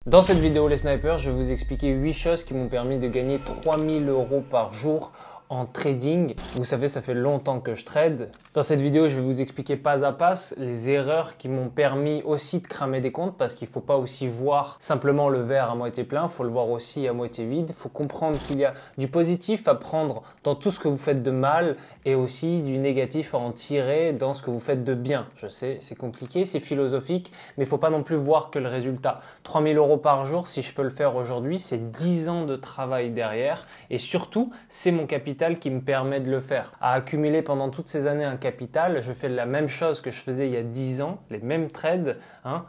Dans cette vidéo les snipers, je vais vous expliquer 8 choses qui m'ont permis de gagner 3000 € par jour en trading. Vous savez, ça fait longtemps que je trade. Dans cette vidéo, je vais vous expliquer pas à pas les erreurs qui m'ont permis aussi de cramer des comptes, parce qu'il faut pas aussi voir simplement le verre à moitié plein, il faut le voir aussi à moitié vide. Il faut comprendre qu'il y a du positif à prendre dans tout ce que vous faites de mal et aussi du négatif à en tirer dans ce que vous faites de bien. Je sais, c'est compliqué, c'est philosophique, mais il faut pas non plus voir que le résultat. 3000 € par jour, si je peux le faire aujourd'hui, c'est 10 ans de travail derrière et surtout, c'est mon capital qui me permet de le faire. À accumuler pendant toutes ces années un capital, je fais la même chose que je faisais il y a 10 ans, les mêmes trades,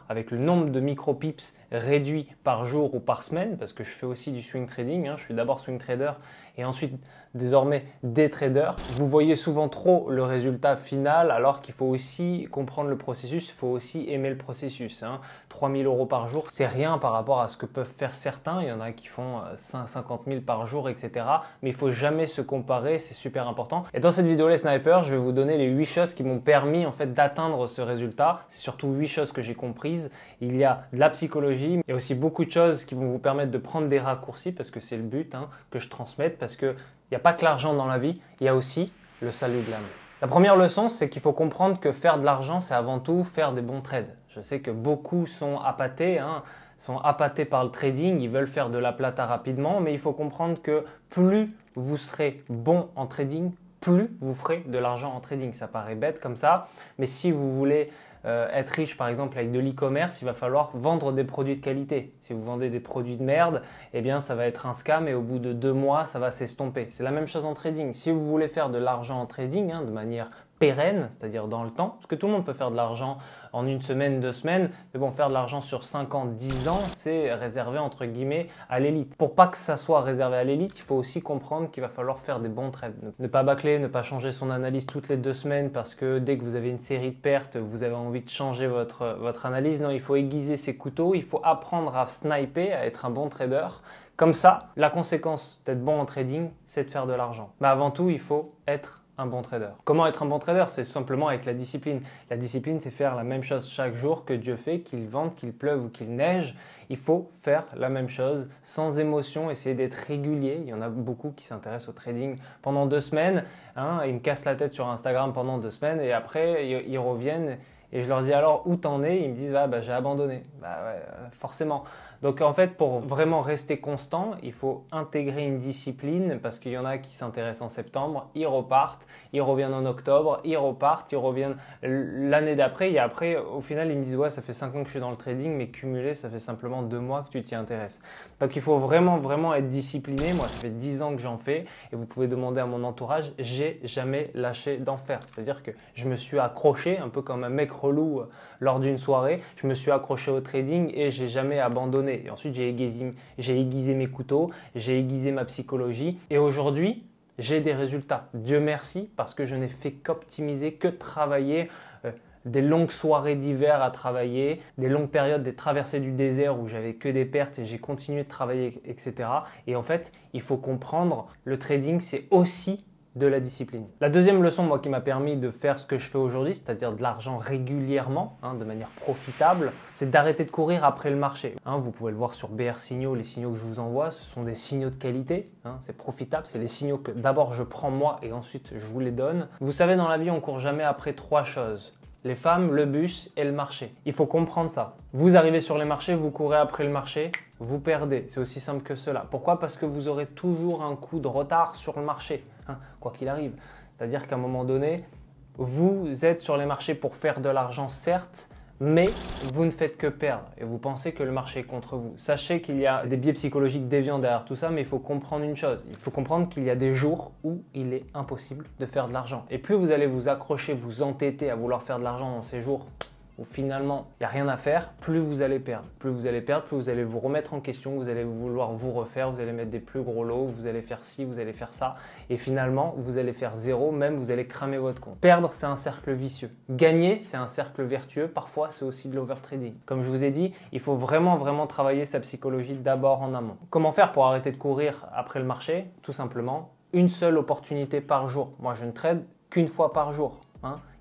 avec le nombre de micro-pips réduit par jour ou par semaine, parce que je fais aussi du swing trading, je suis d'abord swing trader et ensuite désormais day trader. Vous voyez souvent trop le résultat final alors qu'il faut aussi comprendre le processus, il faut aussi aimer le processus. 3000 € par jour, c'est rien par rapport à ce que peuvent faire certains, il y en a qui font 50 000 par jour, etc. Mais il faut jamais se comparer, c'est super important. Et dans cette vidéo les snipers, je vais vous donner les 8 choses qui m'ont permis en fait d'atteindre ce résultat. C'est surtout 8 choses que j'ai comprises. Il y a de la psychologie, il y a aussi beaucoup de choses qui vont vous permettre de prendre des raccourcis, parce que c'est le but que je transmette, parce que il n'y a pas que l'argent dans la vie, il y a aussi le salut de l'âme. La première leçon, c'est qu'il faut comprendre que faire de l'argent, c'est avant tout faire des bons trades. Je sais que beaucoup sont appâtés, par le trading, ils veulent faire de la plata rapidement, mais il faut comprendre que plus vous serez bon en trading, plus vous ferez de l'argent en trading. Ça paraît bête comme ça, mais si vous voulez être riche par exemple avec de l'e-commerce, il va falloir vendre des produits de qualité. Si vous vendez des produits de merde, eh bien ça va être un scam et au bout de 2 mois, ça va s'estomper. C'est la même chose en trading. Si vous voulez faire de l'argent en trading de manière pérenne, c'est-à-dire dans le temps, parce que tout le monde peut faire de l'argent en 1 semaine, 2 semaines, mais bon, faire de l'argent sur 5 ans, 10 ans, c'est réservé entre guillemets à l'élite. Pour pas que ça soit réservé à l'élite, il faut aussi comprendre qu'il va falloir faire des bons trades. Ne pas bâcler, ne pas changer son analyse toutes les 2 semaines parce que dès que vous avez une série de pertes, vous avez envie de changer votre analyse. Non, il faut aiguiser ses couteaux, il faut apprendre à sniper, à être un bon trader. Comme ça, la conséquence d'être bon en trading, c'est de faire de l'argent. Mais avant tout, il faut être un bon trader. Comment être un bon trader? C'est simplement avec la discipline. La discipline, c'est faire la même chose chaque jour que Dieu fait, qu'il vente, qu'il pleuve ou qu'il neige. Il faut faire la même chose sans émotion, essayer d'être régulier. Il y en a beaucoup qui s'intéressent au trading pendant 2 semaines. Ils me cassent la tête sur Instagram pendant 2 semaines et après, ils reviennent et je leur dis alors où t'en es? Ils me disent j'ai abandonné. Forcément. Donc en fait, pour vraiment rester constant, il faut intégrer une discipline parce qu'il y en a qui s'intéressent en septembre, ils repartent, ils reviennent en octobre, ils repartent, ils reviennent l'année d'après et après, au final, ils me disent ça fait 5 ans que je suis dans le trading, mais cumulé, ça fait simplement 2 mois que tu t'y intéresses. Donc il faut vraiment être discipliné. Moi, ça fait 10 ans que j'en fais et vous pouvez demander à mon entourage, j'ai jamais lâché d'en faire. C'est-à-dire que je me suis accroché, un peu comme un mec relou lors d'une soirée, je me suis accroché au trading et j'ai jamais abandonné. Et ensuite, j'ai aiguisé mes couteaux, j'ai aiguisé ma psychologie et aujourd'hui, j'ai des résultats. Dieu merci, parce que je n'ai fait qu'optimiser, que travailler, des longues soirées d'hiver à travailler, des longues périodes, des traversées du désert où j'avais que des pertes et j'ai continué de travailler, etc. Et en fait, il faut comprendre, le trading, c'est aussi de la discipline. La deuxième leçon, moi, qui m'a permis de faire ce que je fais aujourd'hui, c'est-à-dire de l'argent régulièrement, de manière profitable, c'est d'arrêter de courir après le marché. Vous pouvez le voir sur BR Signaux, les signaux que je vous envoie, ce sont des signaux de qualité, c'est profitable, c'est les signaux que d'abord je prends moi et ensuite je vous les donne. Vous savez, dans la vie, on court jamais après 3 choses. Les femmes, le bus et le marché. Il faut comprendre ça. Vous arrivez sur les marchés, vous courez après le marché, vous perdez. C'est aussi simple que cela. Pourquoi? Parce que vous aurez toujours un coup de retard sur le marché, quoi qu'il arrive. C'est-à-dire qu'à un moment donné, vous êtes sur les marchés pour faire de l'argent, certes, mais vous ne faites que perdre et vous pensez que le marché est contre vous. Sachez qu'il y a des biais psychologiques déviants derrière tout ça, mais il faut comprendre une chose. Il faut comprendre qu'il y a des jours où il est impossible de faire de l'argent. Et plus vous allez vous accrocher, vous entêter à vouloir faire de l'argent dans ces jours où finalement il n'y a rien à faire, plus vous allez perdre. Plus vous allez perdre, plus vous allez vous remettre en question, vous allez vouloir vous refaire, vous allez mettre des plus gros lots, vous allez faire ci, vous allez faire ça. Et finalement, vous allez faire 0, même vous allez cramer votre compte. Perdre, c'est un cercle vicieux. Gagner, c'est un cercle vertueux. Parfois, c'est aussi de l'overtrading. Comme je vous ai dit, il faut vraiment travailler sa psychologie d'abord en amont. Comment faire pour arrêter de courir après le marché? Tout simplement, une seule opportunité par jour. Moi, je ne trade qu'une fois par jour.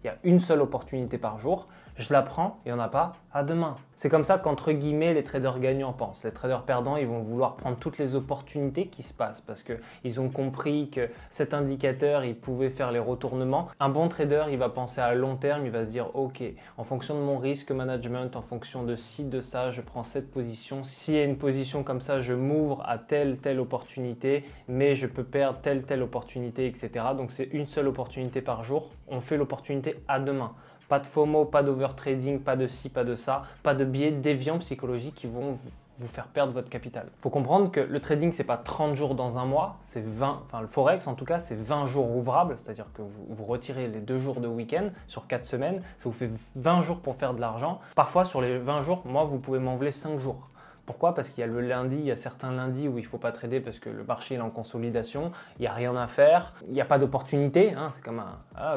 Il y a une seule opportunité par jour. je la prends et on n'a pas à demain. C'est comme ça qu'entre guillemets les traders gagnants pensent. Les traders perdants, ils vont vouloir prendre toutes les opportunités qui se passent parce qu'ils ont compris que cet indicateur, il pouvait faire les retournements. Un bon trader, il va penser à long terme, il va se dire ok, en fonction de mon risque management, en fonction de ci, de ça, je prends cette position. S'il y a une position comme ça, je m'ouvre à telle opportunité, mais je peux perdre telle opportunité, etc. Donc c'est une seule opportunité par jour. On fait l'opportunité à demain. Pas de FOMO, pas d'overtrading, pas de ci, pas de ça, pas de biais déviants psychologiques qui vont vous faire perdre votre capital. Il faut comprendre que le trading, c'est pas 30 jours dans un mois, c'est 20, enfin le Forex en tout cas, c'est 20 jours ouvrables, c'est-à-dire que vous retirez les 2 jours de week-end sur 4 semaines, ça vous fait 20 jours pour faire de l'argent. Parfois sur les 20 jours, moi vous pouvez m'enlever 5 jours. Pourquoi? Parce qu'il y a le lundi, il y a certains lundis où il ne faut pas trader parce que le marché est en consolidation, il n'y a rien à faire, il n'y a pas d'opportunité, hein, c'est comme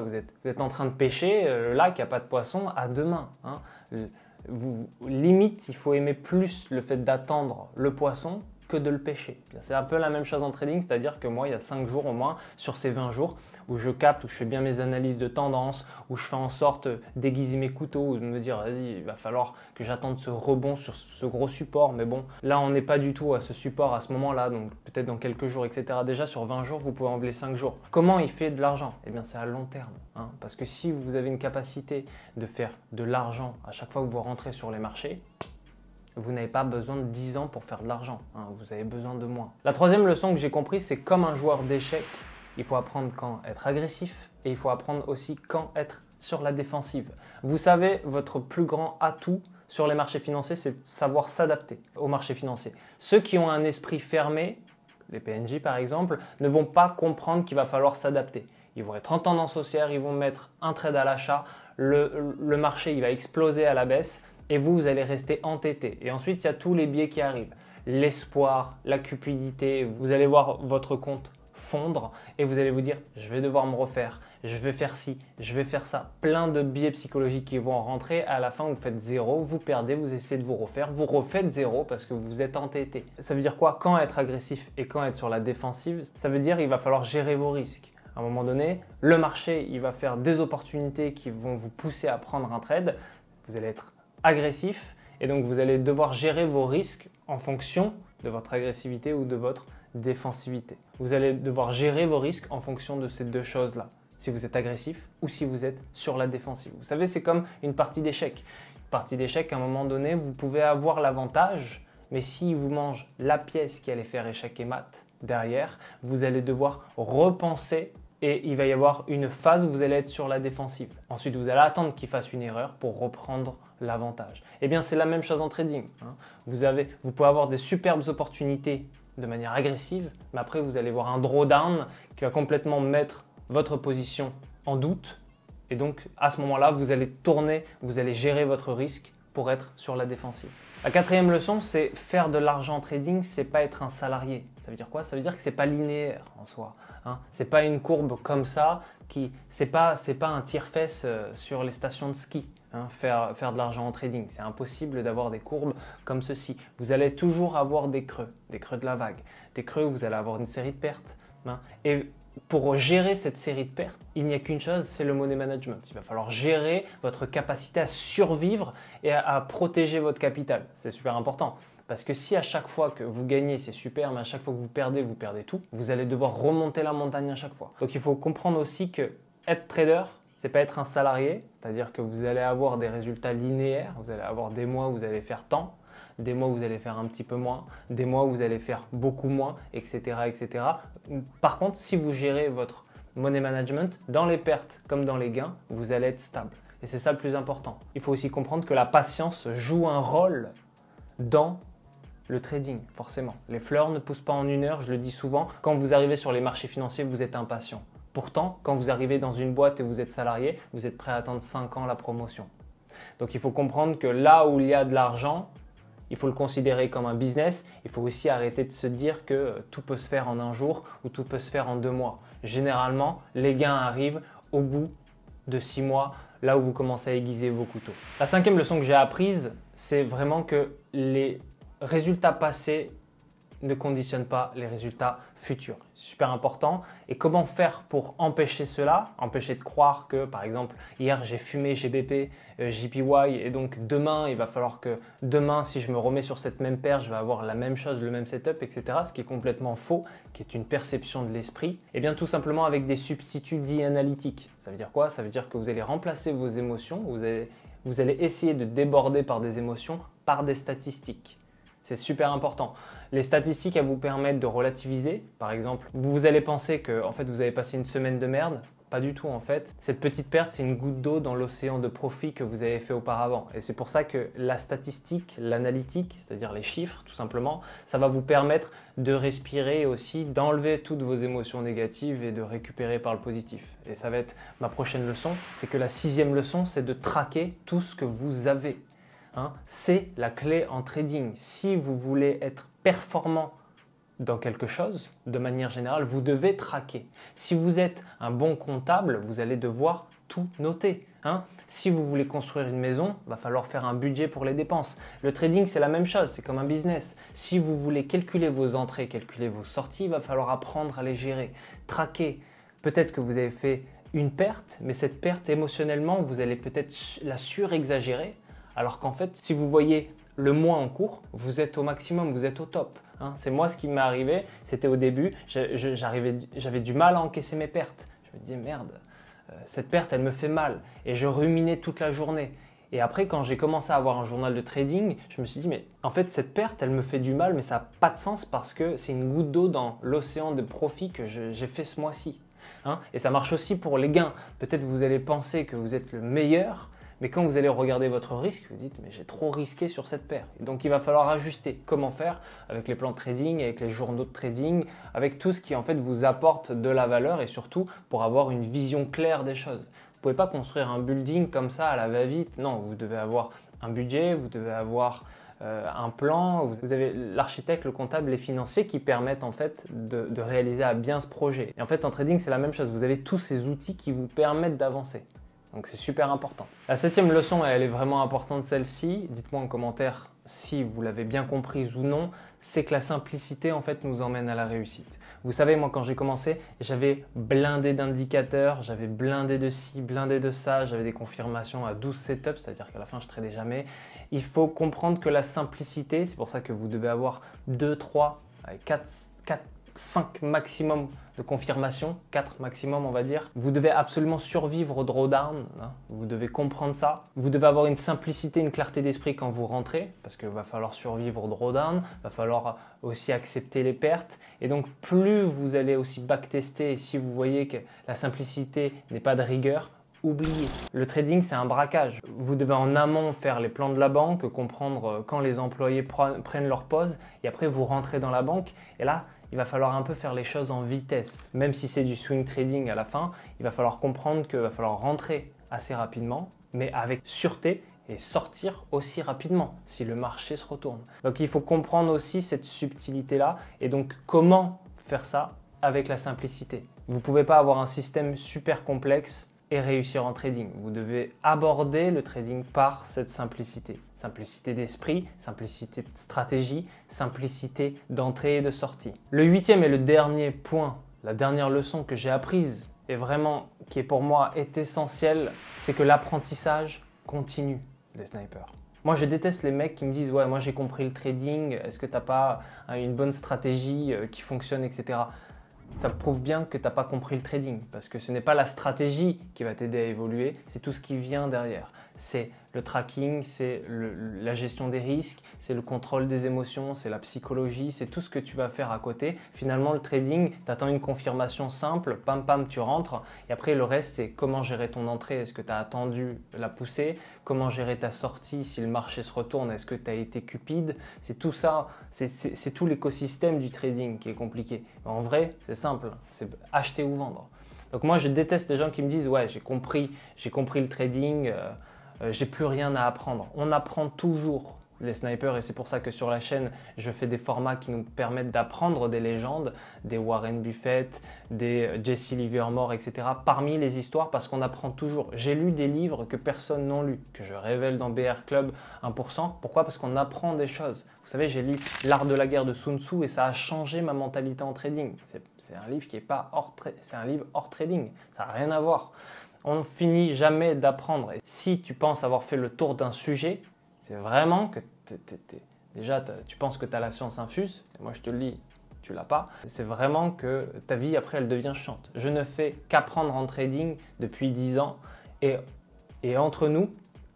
vous êtes en train de pêcher, le lac, il n'y a pas de poisson, à demain. Hein. Limite, il faut aimer plus le fait d'attendre le poisson que de le pêcher. C'est un peu la même chose en trading, c'est-à-dire que moi, il y a 5 jours au moins sur ces 20 jours où je capte, où je fais bien mes analyses de tendance, où je fais en sorte d'aiguiser mes couteaux, ou de me dire, vas-y, il va falloir que j'attende ce rebond sur ce gros support. Mais bon, là, on n'est pas du tout à ce support à ce moment-là, donc peut-être dans quelques jours, etc. Déjà, sur 20 jours, vous pouvez enlever 5 jours. Comment il fait de l'argent? Eh bien, c'est à long terme. Hein, parce que si vous avez une capacité de faire de l'argent à chaque fois que vous rentrez sur les marchés, vous n'avez pas besoin de 10 ans pour faire de l'argent, hein, vous avez besoin de moins. La troisième leçon que j'ai compris, c'est comme un joueur d'échecs, il faut apprendre quand être agressif et il faut apprendre aussi quand être sur la défensive. Vous savez, votre plus grand atout sur les marchés financiers, c'est de savoir s'adapter aux marchés financiers. Ceux qui ont un esprit fermé, les PNJ par exemple, ne vont pas comprendre qu'il va falloir s'adapter. Ils vont être en tendance haussière, ils vont mettre un trade à l'achat, le marché il va exploser à la baisse, et vous allez rester entêté. Et ensuite, il y a tous les biais qui arrivent. L'espoir, la cupidité, vous allez voir votre compte fondre et vous allez vous dire « je vais devoir me refaire, je vais faire ci, je vais faire ça ». Plein de biais psychologiques qui vont rentrer. À la fin, vous faites zéro, vous perdez, vous essayez de vous refaire, vous refaites zéro parce que vous êtes entêté. Ça veut dire quoi? Quand être agressif et quand être sur la défensive? Ça veut dire qu'il va falloir gérer vos risques. À un moment donné, le marché, il va faire des opportunités qui vont vous pousser à prendre un trade. Vous allez être agressif et donc vous allez devoir gérer vos risques en fonction de votre agressivité ou de votre défensivité. Vous allez devoir gérer vos risques en fonction de ces deux choses-là, si vous êtes agressif ou si vous êtes sur la défensive. Vous savez, c'est comme une partie d'échecs. Une partie d'échecs, à un moment donné, vous pouvez avoir l'avantage, mais s'il vous mange la pièce qui allait faire échec et mat derrière, vous allez devoir repenser et il va y avoir une phase où vous allez être sur la défensive. Ensuite, vous allez attendre qu'il fasse une erreur pour reprendre l'avantage. Eh bien, c'est la même chose en trading. Hein. Vous pouvez avoir des superbes opportunités de manière agressive, mais après, vous allez voir un drawdown qui va complètement mettre votre position en doute. Et donc, à ce moment-là, vous allez tourner, vous allez gérer votre risque pour être sur la défensive. La quatrième leçon, c'est faire de l'argent en trading, c'est pas être un salarié. Ça veut dire quoi? Ça veut dire que c'est pas linéaire en soi. Hein. C'est pas une courbe comme ça, c'est pas un tire-fesse sur les stations de ski. Hein, faire de l'argent en trading, c'est impossible d'avoir des courbes comme ceci. Vous allez toujours avoir des creux de la vague, des creux où vous allez avoir une série de pertes. Hein, et pour gérer cette série de pertes, il n'y a qu'une chose, c'est le money management. Il va falloir gérer votre capacité à survivre et à protéger votre capital. C'est super important. Parce que si à chaque fois que vous gagnez, c'est super, mais à chaque fois que vous perdez tout, vous allez devoir remonter la montagne à chaque fois. Donc il faut comprendre aussi que être trader, c'est pas être un salarié, c'est-à-dire que vous allez avoir des résultats linéaires, vous allez avoir des mois où vous allez faire tant, des mois où vous allez faire un petit peu moins, des mois où vous allez faire beaucoup moins, etc., etc. Par contre, si vous gérez votre money management, dans les pertes comme dans les gains, vous allez être stable. Et c'est ça le plus important. Il faut aussi comprendre que la patience joue un rôle dans le trading, forcément. Les fleurs ne poussent pas en une heure, je le dis souvent. Quand vous arrivez sur les marchés financiers, vous êtes impatient. Pourtant, quand vous arrivez dans une boîte et vous êtes salarié, vous êtes prêt à attendre 5 ans la promotion. Donc il faut comprendre que là où il y a de l'argent, il faut le considérer comme un business. Il faut aussi arrêter de se dire que tout peut se faire en un jour ou tout peut se faire en 2 mois. Généralement, les gains arrivent au bout de 6 mois, là où vous commencez à aiguiser vos couteaux. La cinquième leçon que j'ai apprise, c'est vraiment que les résultats passés ne conditionne pas les résultats futurs. Super important. Et comment faire pour empêcher cela? Empêcher de croire que, par exemple, hier j'ai fumé GBP, JPY et donc demain, il va falloir que demain, si je me remets sur cette même paire, je vais avoir la même chose, le même setup, etc. Ce qui est complètement faux, qui est une perception de l'esprit. Et bien tout simplement avec des substituts dits analytiques. Ça veut dire quoi? Ça veut dire que vous allez remplacer vos émotions, vous allez essayer de déborder par des émotions, par des statistiques. C'est super important. Les statistiques, elles vous permettent de relativiser. Par exemple, vous allez penser que en fait, vous avez passé une semaine de merde. Pas du tout en fait. Cette petite perte, c'est une goutte d'eau dans l'océan de profit que vous avez fait auparavant. Et c'est pour ça que la statistique, l'analytique, c'est-à-dire les chiffres tout simplement, ça va vous permettre de respirer aussi, d'enlever toutes vos émotions négatives et de récupérer par le positif. Et ça va être ma prochaine leçon. C'est que la 6e leçon, c'est de traquer tout ce que vous avez. C'est la clé en trading. Si vous voulez être performant dans quelque chose, de manière générale, vous devez traquer. Si vous êtes un bon comptable, vous allez devoir tout noter. Si vous voulez construire une maison, il va falloir faire un budget pour les dépenses. Le trading, c'est la même chose, c'est comme un business. Si vous voulez calculer vos entrées, calculer vos sorties, il va falloir apprendre à les gérer, traquer. Peut-être que vous avez fait une perte, mais cette perte, émotionnellement, vous allez peut-être la surexagérer. Alors qu'en fait, si vous voyez le mois en cours, vous êtes au maximum, vous êtes au top. C'est moi ce qui m'est arrivé, c'était au début, j'avais du mal à encaisser mes pertes. Je me disais merde, cette perte elle me fait mal et je ruminais toute la journée. Et après quand j'ai commencé à avoir un journal de trading, je me suis dit mais en fait cette perte elle me fait du mal mais ça n'a pas de sens parce que c'est une goutte d'eau dans l'océan de profit que j'ai fait ce mois-ci. Et ça marche aussi pour les gains. Peut-être vous allez penser que vous êtes le meilleur, mais quand vous allez regarder votre risque, vous dites mais j'ai trop risqué sur cette paire. Et donc il va falloir ajuster. Comment faire? Avec les plans de trading, avec les journaux de trading, avec tout ce qui en fait vous apporte de la valeur et surtout pour avoir une vision claire des choses. Vous ne pouvez pas construire un building comme ça à la va-vite. Non, vous devez avoir un budget, vous devez avoir un plan, vous avez l'architecte, le comptable, les financiers qui permettent en fait de réaliser à bien ce projet. Et en fait en trading c'est la même chose, vous avez tous ces outils qui vous permettent d'avancer. Donc c'est super important. La 7e leçon, elle est vraiment importante celle-ci. Dites-moi en commentaire si vous l'avez bien comprise ou non. C'est que la simplicité en fait nous emmène à la réussite. Vous savez, moi quand j'ai commencé, j'avais blindé d'indicateurs, j'avais blindé de ci, blindé de ça, j'avais des confirmations à 12 setups, c'est-à-dire qu'à la fin je tradais jamais. Il faut comprendre que la simplicité, c'est pour ça que vous devez avoir 2, 3, 4, 5 maximum de confirmation, 4 maximum on va dire. Vous devez absolument survivre au drawdown, vous devez comprendre ça. Vous devez avoir une simplicité, une clarté d'esprit quand vous rentrez, parce qu'il va falloir survivre au drawdown, il va falloir aussi accepter les pertes. Et donc plus vous allez aussi backtester, et si vous voyez que la simplicité n'est pas de rigueur, oubliez. Le trading, c'est un braquage. Vous devez en amont faire les plans de la banque, comprendre quand les employés prennent leur pause, et après vous rentrez dans la banque, et là, il va falloir un peu faire les choses en vitesse. Même si c'est du swing trading à la fin, il va falloir comprendre qu'il va falloir rentrer assez rapidement, mais avec sûreté et sortir aussi rapidement si le marché se retourne. Donc il faut comprendre aussi cette subtilité-là et donc comment faire ça avec la simplicité. Vous ne pouvez pas avoir un système super complexe et réussir en trading. Vous devez aborder le trading par cette simplicité. Simplicité d'esprit, simplicité de stratégie, simplicité d'entrée et de sortie. Le 8e et le dernier point, la dernière leçon que j'ai apprise et vraiment qui est pour moi est essentielle, c'est que l'apprentissage continue, les snipers. Moi, je déteste les mecs qui me disent « Ouais, moi j'ai compris le trading, est-ce que tu n'as pas une bonne stratégie qui fonctionne, etc. » Ça prouve bien que tu n'as pas compris le trading parce que ce n'est pas la stratégie qui va t'aider à évoluer, c'est tout ce qui vient derrière. C'est le tracking, c'est la gestion des risques, c'est le contrôle des émotions, c'est la psychologie, c'est tout ce que tu vas faire à côté. Finalement, le trading, tu attends une confirmation simple, pam pam, tu rentres. Et après, le reste, c'est comment gérer ton entrée. Est-ce que tu as attendu la poussée? Comment gérer ta sortie si le marché se retourne? Est-ce que tu as été cupide? C'est tout ça, c'est tout l'écosystème du trading qui est compliqué. Mais en vrai, c'est simple, c'est acheter ou vendre. Donc moi, je déteste les gens qui me disent « Ouais, j'ai compris le trading, j'ai plus rien à apprendre. » On apprend toujours les snipers, et c'est pour ça que sur la chaîne, je fais des formats qui nous permettent d'apprendre des légendes, des Warren Buffett, des Jesse Livermore, etc. parmi les histoires, parce qu'on apprend toujours. J'ai lu des livres que personne n'a lu, que je révèle dans BR Club 1%. Pourquoi? Parce qu'on apprend des choses. Vous savez, j'ai lu L'Art de la guerre de Sun Tzu et ça a changé ma mentalité en trading. C'est un livre qui est pas c'est un livre hors trading. Ça n'a rien à voir. On ne finit jamais d'apprendre. Et si tu penses avoir fait le tour d'un sujet, c'est vraiment que déjà tu penses que tu as la science infuse. Et moi, je te le dis, tu l'as pas. C'est vraiment que ta vie, après, elle devient chiante. Je ne fais qu'apprendre en trading depuis 10 ans. Et entre nous,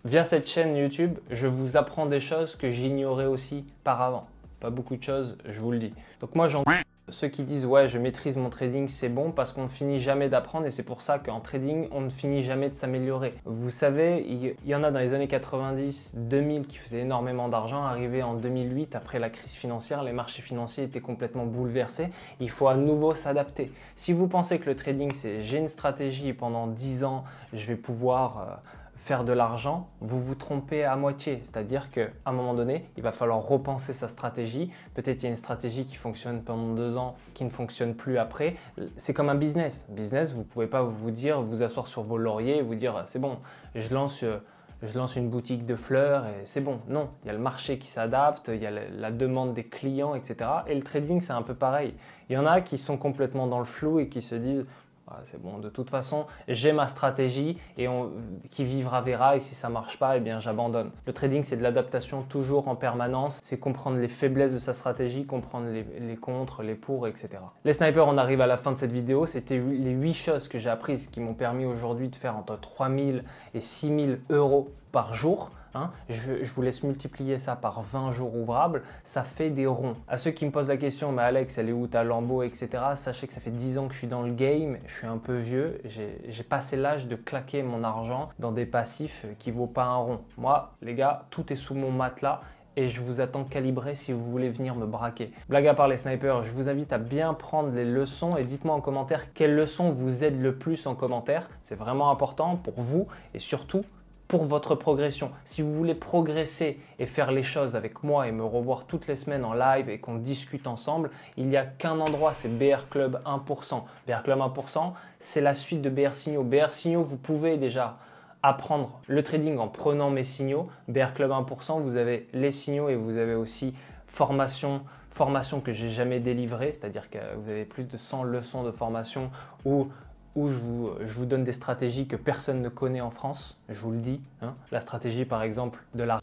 via cette chaîne YouTube, je vous apprends des choses que j'ignorais aussi par avant. Pas beaucoup de choses, je vous le dis. Donc moi, ceux qui disent « ouais, je maîtrise mon trading », c'est bon parce qu'on ne finit jamais d'apprendre et c'est pour ça qu'en trading, on ne finit jamais de s'améliorer. Vous savez, il y en a dans les années 90, 2000 qui faisaient énormément d'argent. Arrivé en 2008, après la crise financière, les marchés financiers étaient complètement bouleversés. Il faut à nouveau s'adapter. Si vous pensez que le trading, c'est « j'ai une stratégie et pendant 10 ans, je vais pouvoir… faire de l'argent », vous vous trompez à moitié. C'est-à-dire qu'à un moment donné, il va falloir repenser sa stratégie. Peut-être il y a une stratégie qui fonctionne pendant 2 ans, qui ne fonctionne plus après. C'est comme un business. Business, vous ne pouvez pas vous asseoir sur vos lauriers et vous dire « c'est bon, je lance une boutique de fleurs et c'est bon ». Non, il y a le marché qui s'adapte, il y a la demande des clients, etc. Et le trading, c'est un peu pareil. Il y en a qui sont complètement dans le flou et qui se disent « c'est bon, de toute façon, j'ai ma stratégie et qui vivra verra et si ça ne marche pas, eh bien j'abandonne ». Le trading, c'est de l'adaptation toujours en permanence. C'est comprendre les faiblesses de sa stratégie, comprendre les contres, les pour, etc. Les snipers, on arrive à la fin de cette vidéo. C'était les 8 choses que j'ai apprises qui m'ont permis aujourd'hui de faire entre 3 000 et 6 000 euros par jour. Je vous laisse multiplier ça par 20 jours ouvrables, ça fait des ronds. À ceux qui me posent la question, mais Alex, elle est où ta Lambo, etc. Sachez que ça fait 10 ans que je suis dans le game, je suis un peu vieux, j'ai passé l'âge de claquer mon argent dans des passifs qui ne vaut pas un rond. Moi, les gars, tout est sous mon matelas et je vous attends calibré si vous voulez venir me braquer. Blague à part les snipers, je vous invite à bien prendre les leçons et dites-moi en commentaire quelles leçons vous aident le plus en commentaire. C'est vraiment important pour vous et surtout pour votre progression. Si vous voulez progresser et faire les choses avec moi et me revoir toutes les semaines en live et qu'on discute ensemble, il n'y a qu'un endroit, c'est BR Club 1%. BR Club 1%, c'est la suite de BR Signaux. BR Signaux, vous pouvez déjà apprendre le trading en prenant mes signaux. BR Club 1%, vous avez les signaux et vous avez aussi formation que j'ai jamais délivrée, c'est-à-dire que vous avez plus de 100 leçons de formation où je vous donne des stratégies que personne ne connaît en France, je vous le dis. La stratégie par exemple de la…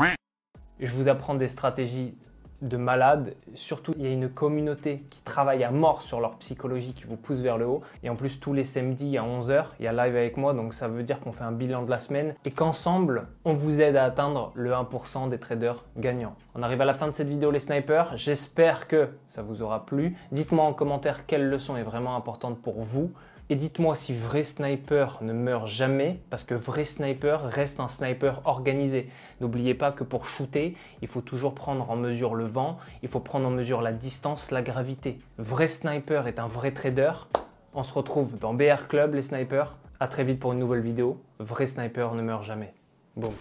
Je vous apprends des stratégies de malades. Surtout, il y a une communauté qui travaille à mort sur leur psychologie, qui vous pousse vers le haut. Et en plus, tous les samedis à 11 h, il y a live avec moi, donc ça veut dire qu'on fait un bilan de la semaine et qu'ensemble, on vous aide à atteindre le 1% des traders gagnants. On arrive à la fin de cette vidéo les snipers, j'espère que ça vous aura plu. Dites-moi en commentaire quelle leçon est vraiment importante pour vous. Et dites-moi si vrai sniper ne meurt jamais, parce que vrai sniper reste un sniper organisé. N'oubliez pas que pour shooter, il faut toujours prendre en mesure le vent, il faut prendre en mesure la distance, la gravité. Vrai sniper est un vrai trader. On se retrouve dans BR Club les snipers. À très vite pour une nouvelle vidéo. Vrai sniper ne meurt jamais. Boum.